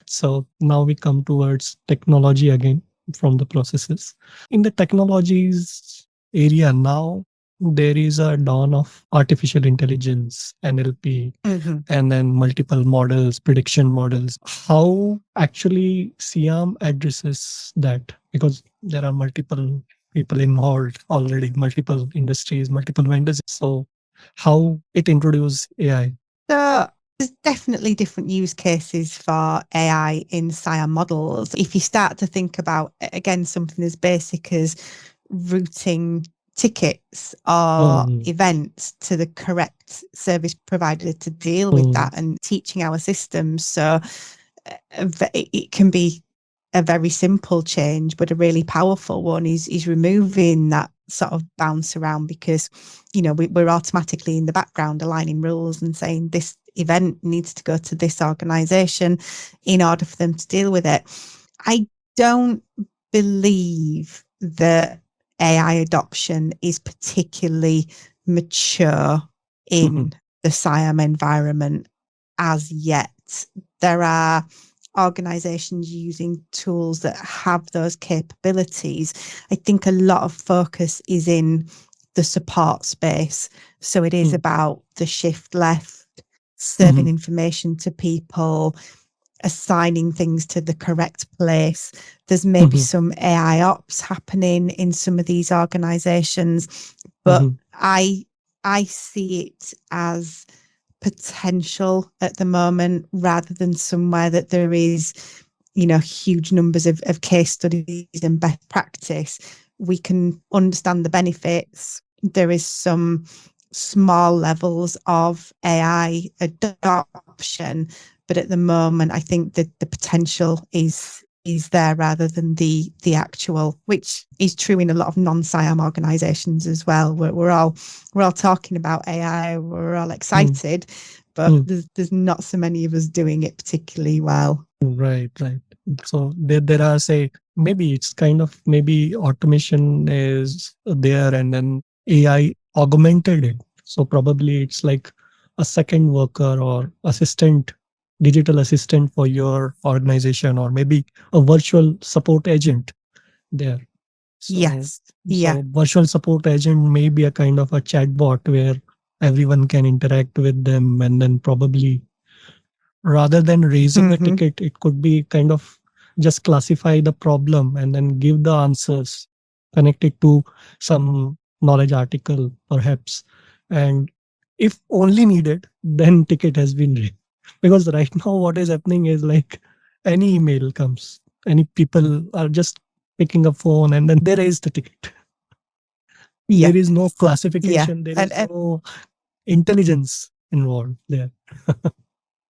So now we come towards technology again from the processes. In the technologies area now, there is a dawn of artificial intelligence, NLP, Mm-hmm. and then multiple models, prediction models. How actually SIAM addresses that? Because there are multiple people involved already, multiple industries, multiple vendors. So how it introduce AI? So there's definitely different use cases for AI in SIAM models. If you start to think about, again, something as basic as routing tickets or Mm, events to the correct service provider to deal with that, and teaching our systems. So it can be a very simple change, but a really powerful one is removing that sort of bounce around, because, we're automatically in the background aligning rules and saying this event needs to go to this organization in order for them to deal with it. I don't believe that AI adoption is particularly mature in the SIAM environment as yet. There are organizations using tools that have those capabilities. I think a lot of focus is in the support space. So it is about the shift left, serving information to people, assigning things to the correct place. There's maybe some AI ops happening in some of these organizations, but I see it as potential at the moment, rather than somewhere that there is, huge numbers of case studies and best practice. We can understand the benefits. There is some small levels of AI adoption, but at the moment, I think that the potential is there rather than the actual, which is true in a lot of non-SIAM organizations as well. We're all talking about AI, we're all excited, but there's not so many of us doing it particularly well. Right. So there are, say, maybe it's kind of, maybe automation is there and then AI augmented it. So probably it's like a second worker or assistant, digital assistant for your organization, or maybe a virtual support agent there. Yes. Yeah. So virtual support agent may be a kind of a chatbot where everyone can interact with them, and then probably rather than raising a ticket, it could be kind of just classify the problem and then give the answers connected to some knowledge article perhaps. And if only needed, then ticket has been raised. Because right now what is happening is like any email comes, any people are just picking up phone and then they raise the ticket. Yeah. There is no classification, there is And no intelligence involved there.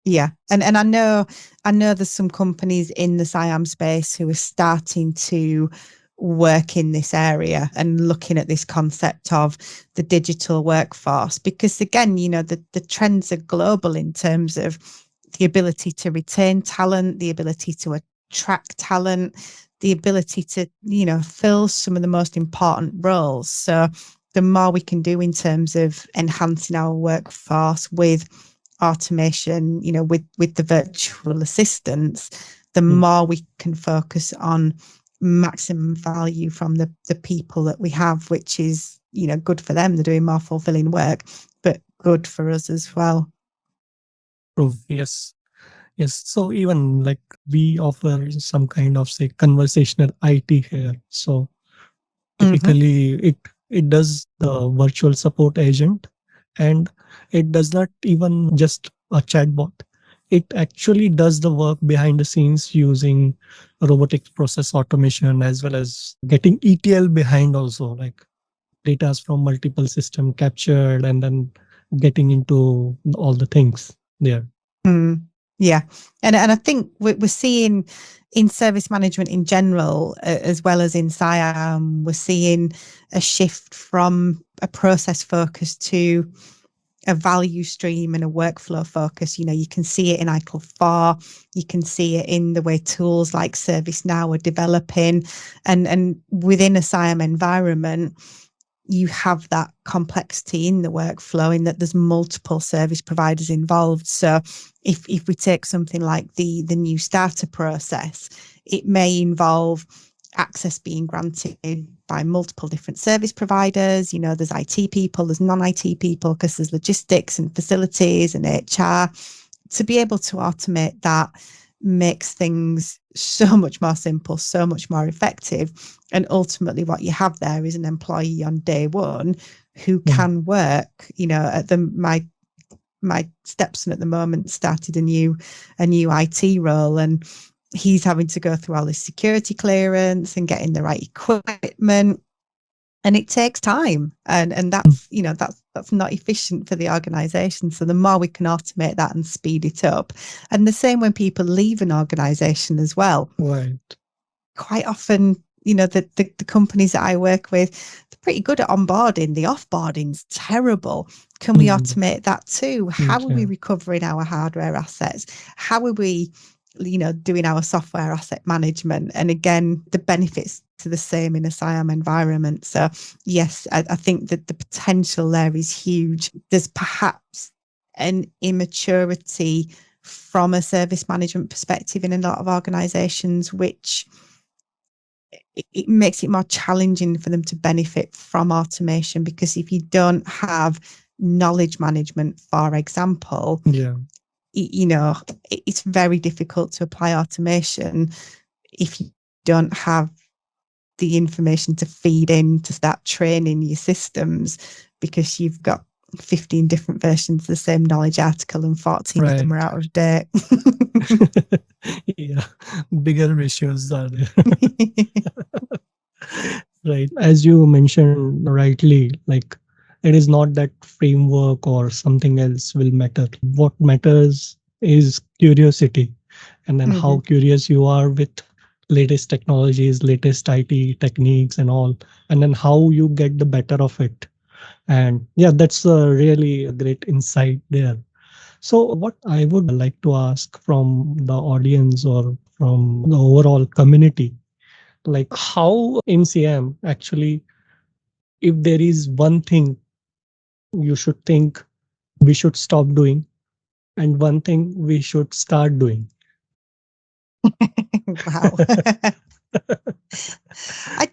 yeah. And I know there's some companies in the SIAM space who are starting to work in this area and looking at this concept of the digital workforce, because again, the trends are global in terms of the ability to retain talent, the ability to attract talent, the ability to, fill some of the most important roles. So the more we can do in terms of enhancing our workforce with automation, with the virtual assistants, the more we can focus on maximum value from the people that we have, which is, good for them. They're doing more fulfilling work, but good for us as well. True. Yes. So even like we offer some kind of, say, conversational IT here. So typically it does the virtual support agent, and it does not even just a chatbot. It actually does the work behind the scenes using robotic process automation, as well as getting ETL behind also, like data from multiple system captured and then getting into all the things there. Yeah. And I think we're seeing in service management in general, as well as in SIAM, we're seeing a shift from a process focus to a value stream and a workflow focus. You can see it in ITIL 4, you can see it in the way tools like ServiceNow are developing, and within a SIAM environment, you have that complexity in the workflow, in that there's multiple service providers involved. So if we take something like the new starter process, it may involve access being granted by multiple different service providers. There's IT people, there's non-IT people, because there's logistics and facilities and HR. To be able to automate that makes things so much more simple, so much more effective. And ultimately what you have there is an employee on day one who can work, my stepson at the moment started a new IT role, and he's having to go through all this security clearance and getting the right equipment. And it takes time, and that's that's not efficient for the organization. So the more we can automate that and speed it up, and the same when people leave an organization as well. Right. Quite often, the companies that I work with, they're pretty good at onboarding. The offboarding's terrible. Can we automate that too? How are we recovering our hardware assets? How are we doing our software asset management? And again, the benefits are the same in a SIAM environment. So yes, I think that the potential there is huge. There's perhaps an immaturity from a service management perspective in a lot of organizations, which it makes it more challenging for them to benefit from automation, because if you don't have knowledge management, for example, it's very difficult to apply automation if you don't have the information to feed in to start training your systems, because you've got 15 different versions of the same knowledge article and 14 of them are out of date. Yeah, bigger issues are there. Right. As you mentioned rightly, like, it is not that framework or something else will matter. What matters is curiosity, and then how curious you are with latest technologies, latest IT techniques and all, and then how you get the better of it. And yeah, that's really a great insight there. So what I would like to ask from the audience or from the overall community, like, how in CM actually, if there is one thing you should think we should stop doing and one thing we should start doing. Wow.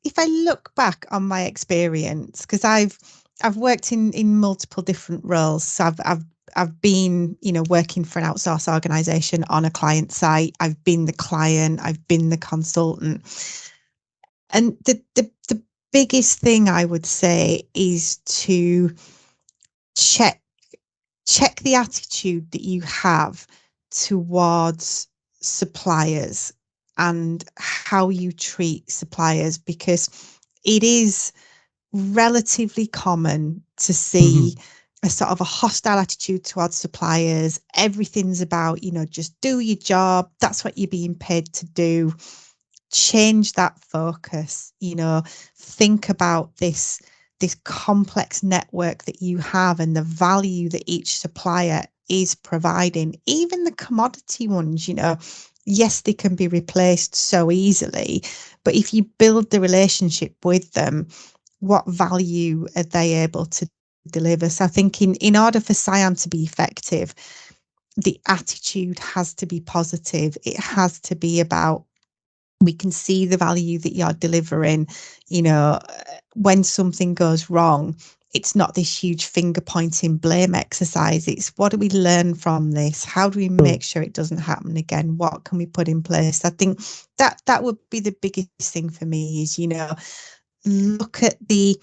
If I look back on my experience, because I've worked in multiple different roles. So I've been, working for an outsource organization on a client site. I've been the client, I've been the consultant. And the biggest thing I would say is to check the attitude that you have towards suppliers and how you treat suppliers, because it is relatively common to see a sort of a hostile attitude towards suppliers. Everything's about, just do your job. That's what you're being paid to do. Change that focus, think about this complex network that you have and the value that each supplier is providing. Even the commodity ones, yes, they can be replaced so easily, but if you build the relationship with them, what value are they able to deliver? So I think in order for SIAM to be effective, the attitude has to be positive. It has to be about, we can see the value that you're delivering. When something goes wrong, it's not this huge finger pointing blame exercise. It's, what do we learn from this? How do we make sure it doesn't happen again? What can we put in place? I think that would be the biggest thing for me is, look at the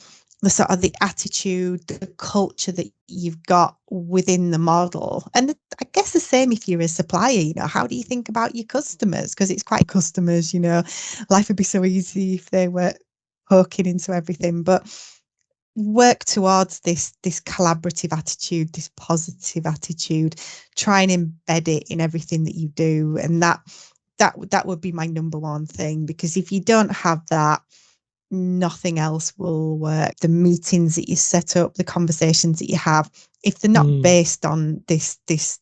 sort of the attitude, the culture that you've got within the model. And I guess the same if you're a supplier, how do you think about your customers? Because it's quite customers, life would be so easy if they were poking into everything. But work towards this collaborative attitude, this positive attitude, try and embed it in everything that you do. And that would be my number one thing, because if you don't have that, nothing else will work. The meetings that you set up, the conversations that you have, if they're not based on this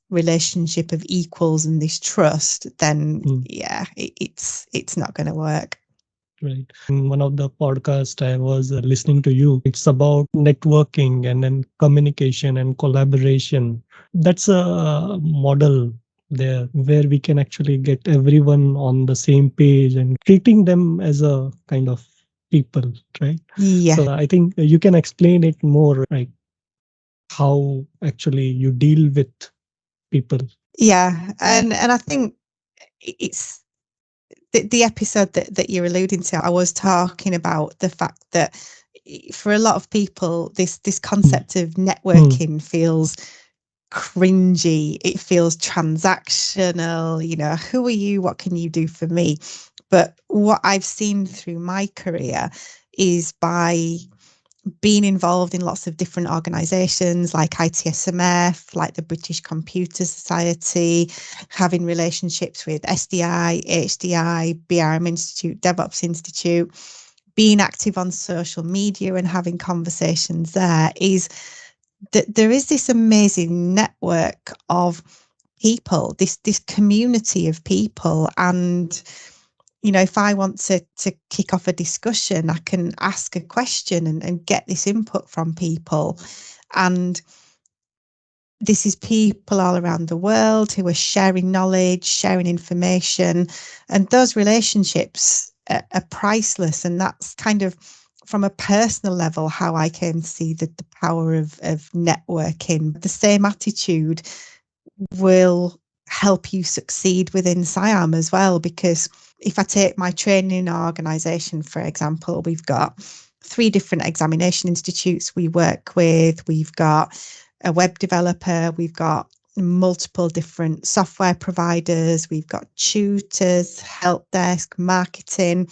relationship of equals and this trust, then yeah, it's not going to work. right. In one of the podcasts I was listening to you, it's about networking and then communication and collaboration. That's a model there where we can actually get everyone on the same page and treating them as a kind of people, right? Yeah. So I think you can explain it more, like how actually you deal with people. Yeah. And I think it's the episode that you're alluding to. I was talking about the fact that for a lot of people, this Mm. concept of Mm. networking feels cringy. It feels transactional. Who are you? What can you do for me? But what I've seen through my career is by being involved in lots of different organisations like ITSMF, like the British Computer Society, having relationships with SDI, HDI, BRM Institute, DevOps Institute, being active on social media and having conversations there, is that there is this amazing network of people, this community of people. And if I want to kick off a discussion, I can ask a question and get this input from people. And this is people all around the world who are sharing knowledge, sharing information, and those relationships are priceless. And that's kind of, from a personal level, how I came to see the power of networking. The same attitude will help you succeed within SIAM as well. Because if I take my training organisation, for example, we've got 3 different examination institutes we work with. We've got a web developer, we've got multiple different software providers, we've got tutors, help desk, marketing.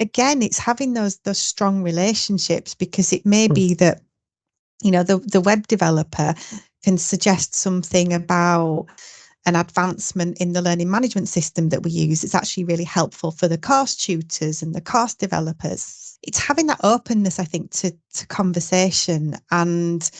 Again, it's having those strong relationships, because it may be that the web developer can suggest something about an advancement in the learning management system that we use. It's actually really helpful for the course tutors and the course developers. It's having that openness, I think, to conversation. And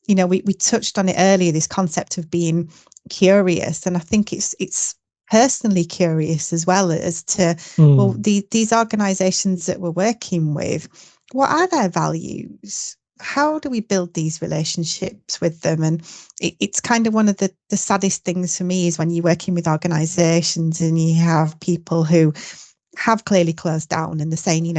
we touched on it earlier, this concept of being curious. And I think it's personally curious as well, as to, well, these organizations that we're working with, what are their values? How do we build these relationships with them? And it's kind of one of the saddest things for me is when you're working with organizations and you have people who have clearly closed down and they're saying,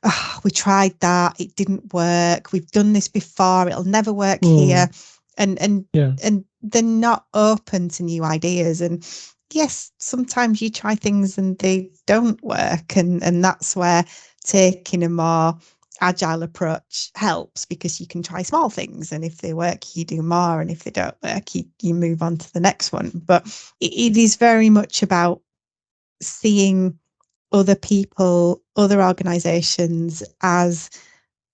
oh, we tried that, it didn't work, we've done this before, it'll never work here. And Yeah. and they're not open to new ideas. And yes, sometimes you try things and they don't work, and that's where taking a more agile approach helps, because you can try small things, and if they work you do more, and if they don't work you move on to the next one. But it is very much about seeing other people, other organizations, as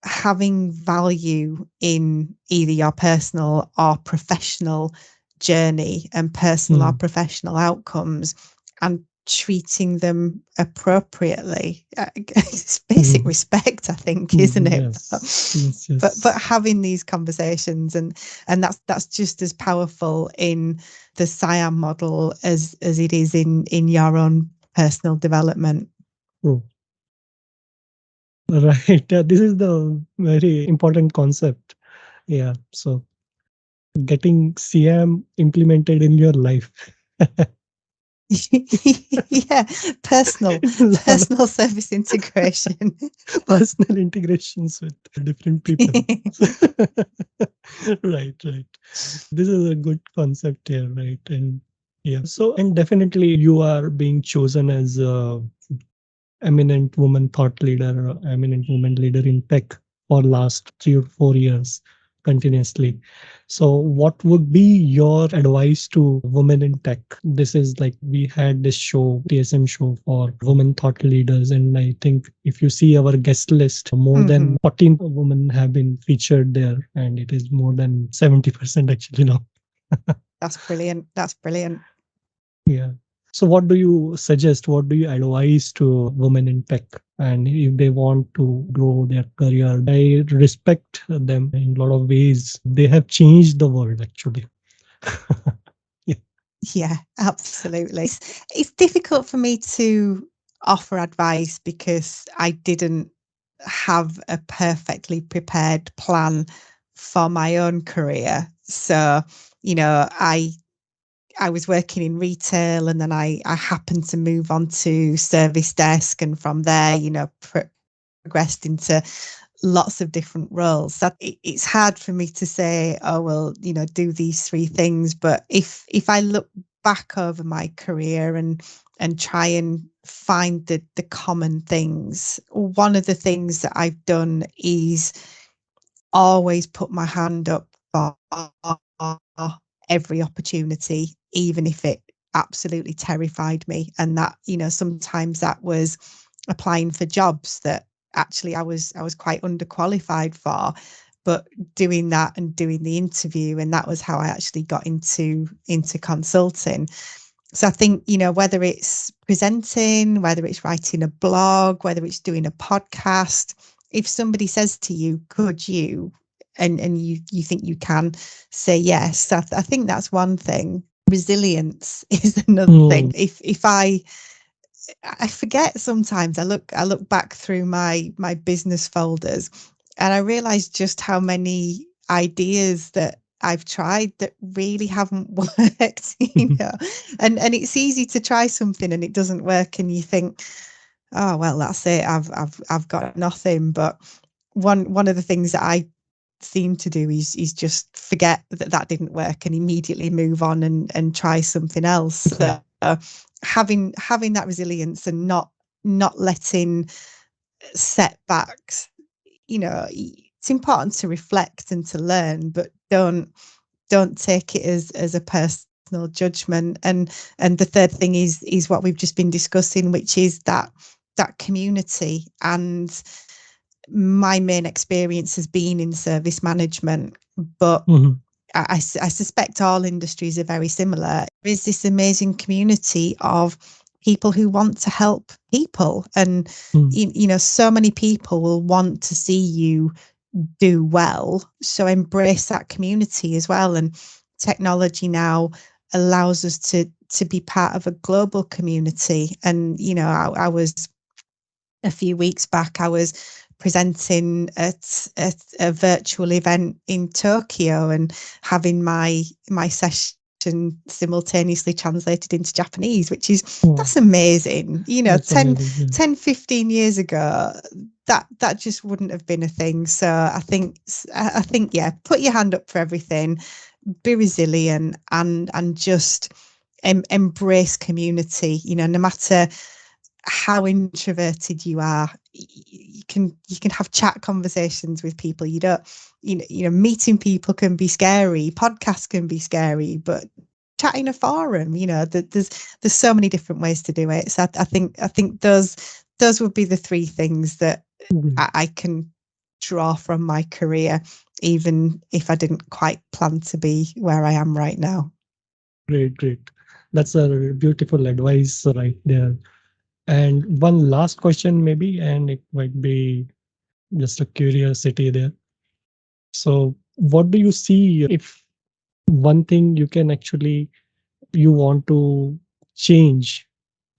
having value in either your personal or professional journey and personal or professional outcomes, and treating them appropriately. It's basic respect, I think, isn't it? Yes. But having these conversations, and that's just as powerful in the SIAM model as it is in your own personal development. True. Right. This is the very important concept. Yeah. So getting CM implemented in your life. Yeah, personal It's a lot of personal service integration. personal integrations with different people. Right. This is a good concept here, right? And yeah. So, and definitely you are being chosen as a eminent woman thought leader, or eminent woman leader in tech for last 3 or 4 years continuously. So what would be your advice to women in tech? This is like we had this show, TSM show for women thought leaders, and I think if you see our guest list, more than 14 women have been featured there, and it is more than 70% actually now. That's brilliant. That's brilliant. Yeah. So what do you suggest? What do you advise to women in tech? And if they want to grow their career, I respect them in a lot of ways. They have changed the world actually. Yeah. Yeah, absolutely. It's difficult for me to offer advice because I didn't have a perfectly prepared plan for my own career. So, I was working in retail, and then I happened to move on to service desk, and from there, progressed into lots of different roles. That it's hard for me to say, oh well, do these three things. But if I look back over my career and try and find the common things, one of the things that I've done is always put my hand up for every opportunity, even if it absolutely terrified me. And that, sometimes that was applying for jobs that actually I was quite underqualified for, but doing that and doing the interview, and that was how I actually got into consulting. So I think, whether it's presenting, whether it's writing a blog, whether it's doing a podcast, if somebody says to you, could you, and you think you can, say yes. So I think that's one thing. Resilience is another thing. If I forget sometimes, I look back through my business folders, and I realize just how many ideas that I've tried that really haven't worked, and it's easy to try something and it doesn't work, and you think, oh well, that's it, I've got nothing. But one of the things that I seem to do is just forget that didn't work and immediately move on and try something else. So having that resilience and not letting setbacks, it's important to reflect and to learn, but don't take it as a personal judgment. And the third thing is what we've just been discussing, which is that community. And my main experience has been in service management, but I suspect all industries are very similar. There is this amazing community of people who want to help people, and so many people will want to see you do well. So embrace that community as well. And technology now allows us to be part of a global community. And I was, a few weeks back, I was presenting at a virtual event in Tokyo and having my session simultaneously translated into Japanese, which is, that's amazing. 10-15 years ago, that just wouldn't have been a thing. So I think yeah, put your hand up for everything, be resilient, and just embrace community. No matter how introverted you are, you can have chat conversations with people. You don't, meeting people can be scary, podcasts can be scary, but chat in a forum, there's so many different ways to do it. So I think those would be the three things that I can draw from my career, even if I didn't quite plan to be where I am right now. Great. That's a beautiful advice right there. And one last question, maybe, and it might be just a curiosity there. So, what do you see if one thing you can actually you want to change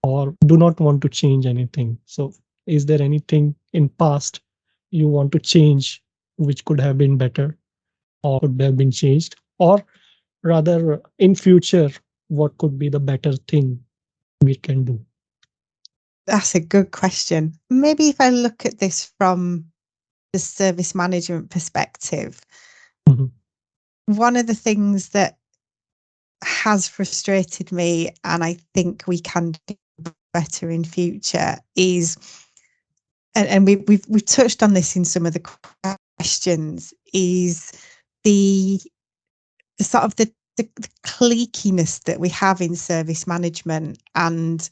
or do not want to change anything? So, is there anything in past you want to change which could have been better or could have been changed, or rather in future, what could be the better thing we can do? That's a good question. Maybe if I look at this from the service management perspective, one of the things that has frustrated me, and I think we can do better in future, is, and we've touched on this in some of the questions, is the sort of the cliqueiness that we have in service management, and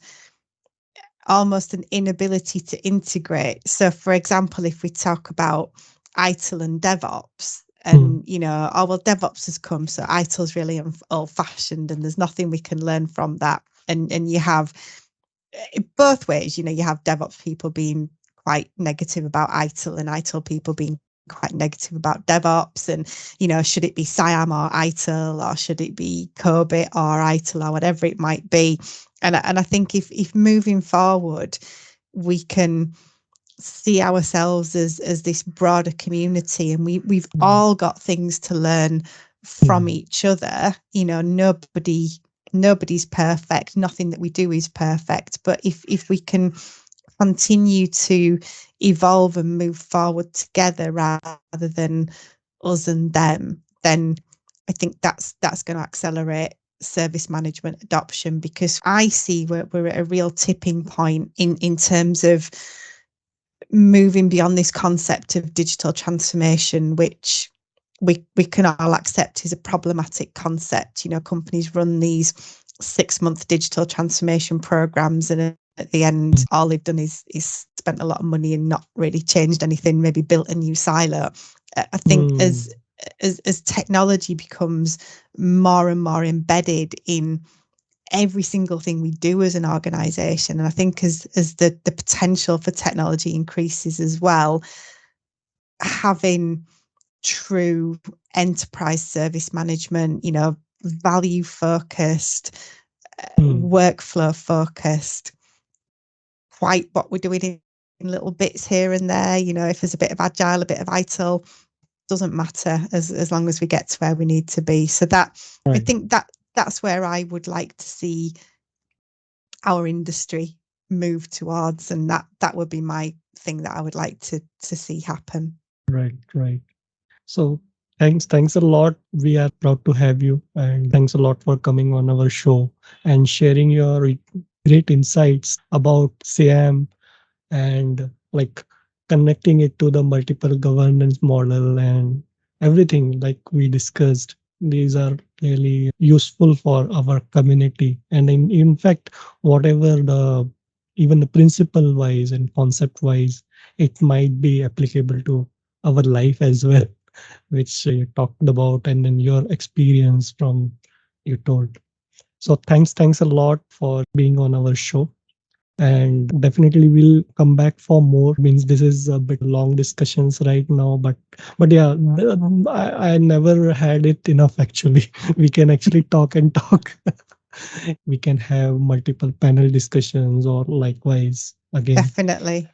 almost an inability to integrate. So, for example, if we talk about ITIL and DevOps, and oh well, DevOps has come, so ITIL's really old-fashioned, and there's nothing we can learn from that. And you have both ways. You have DevOps people being quite negative about ITIL, and ITIL people being quite negative about DevOps and, should it be SIAM or ITIL, or should it be COBIT or ITIL or whatever it might be. And I think if moving forward, we can see ourselves as this broader community, and we've all got things to learn from each other. Nobody's perfect. Nothing that we do is perfect. But if we can continue to evolve and move forward together rather than us and them, then I think that's going to accelerate service management adoption, because I see we're at a real tipping point in terms of moving beyond this concept of digital transformation, which we can all accept is a problematic concept. Companies run these 6-month digital transformation programs, and at the end, all they've done is spent a lot of money and not really changed anything, maybe built a new silo. I think as technology becomes more and more embedded in every single thing we do as an organization, and I think as the potential for technology increases as well, having true enterprise service management, value focused, workflow focused, quite what we're doing in little bits here and there. If there's a bit of agile, a bit of ITIL, doesn't matter as long as we get to where we need to be. So that I think that's where I would like to see our industry move towards, and that would be my thing that I would like to see happen. Right. So thanks a lot. We are proud to have you, and thanks a lot for coming on our show and sharing your great insights about SIAM and like connecting it to the multiple governance model and everything like we discussed. These are really useful for our community, and in fact, whatever the even the principle wise and concept wise, it might be applicable to our life as well, which you talked about, and then your experience from you told. So thanks a lot for being on our show, and definitely we'll come back for more. Means this is a bit long discussions right now, but yeah, I never had it enough actually. We can actually talk and talk. We can have multiple panel discussions or likewise again. Definitely.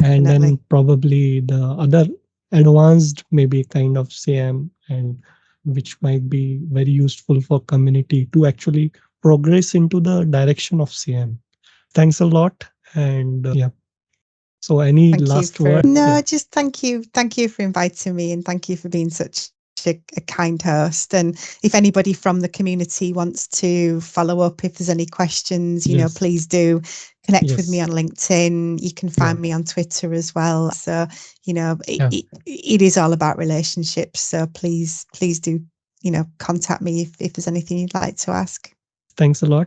And then probably the other advanced maybe kind of SIAM, and which might be very useful for community to actually progress into the direction of SIAM. Thanks a lot. And yeah. So any last word? No, just thank you for inviting me, and thank you for being such a kind host. And if anybody from the community wants to follow up, if there's any questions, please do connect with me on LinkedIn. You can find me on Twitter as well. So, it is all about relationships. So please do, contact me if there's anything you'd like to ask. Thanks a lot.